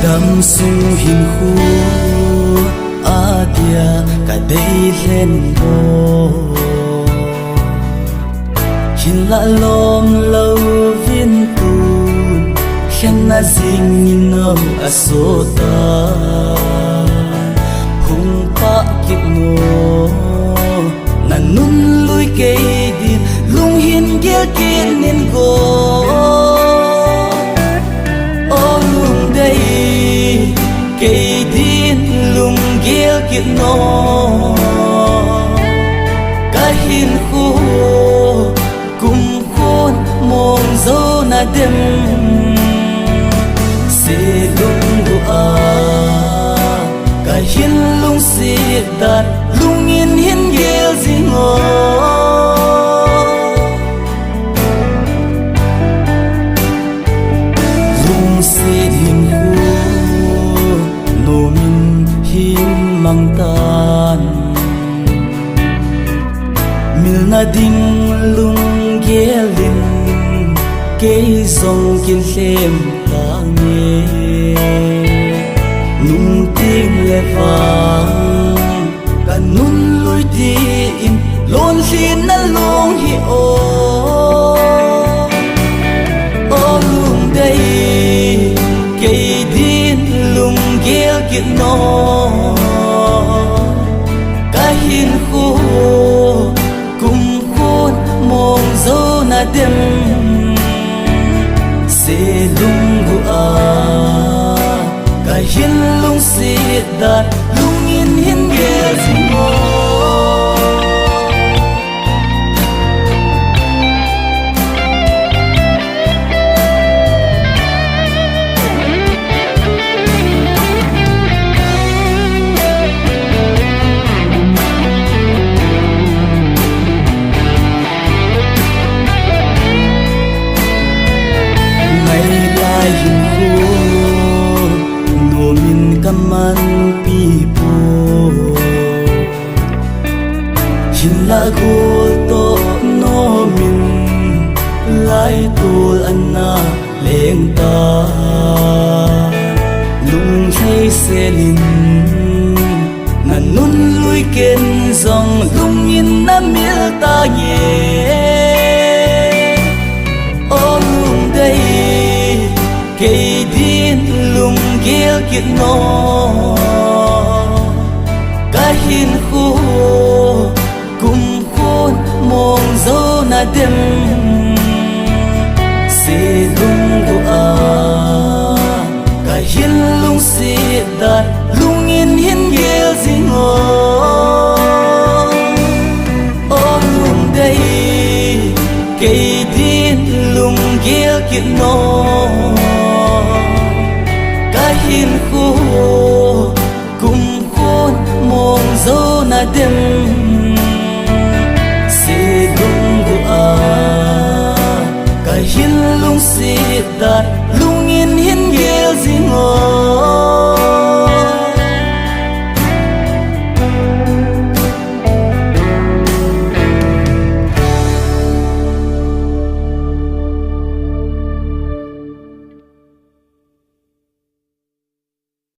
đam sung hin khu adia cả đây lên bồ hin la lom lâu viên tu khen na ding in nâu asota hung pa kip mo na nun lui cây din lung hin gel kin nin go o lung đây cây din lung gel kin no ka hin khu kum khôn mong zo na dem se lung du a ka hin lung si dat lung in hin gel zingo lung si hin hu no min hin mang tan mil na ding lung gelin cây dòng kiên xem ta nghe nung tiếng lệ vang cả nun lối tin lôn xin na lung hi o lung đây cây din lung gel kiệt no cả hin khu cùng khôn mong dâu na đêm se lung gu a ka hin lung si dat lung in hin gel zingo kaman pipo hin la gol to no min lai tul anna leng ta lung thấy selin na nun lui ken zong lung in na mil ta ye o lung đây cây din lung gel kiệt no ka hin khu kum khôn mong zo na dem se lung gu a ka hin lung si dat lung in hin gel zingo o lung đây cây din lung gel kiệt no hin khu kum khôn mong zo na dem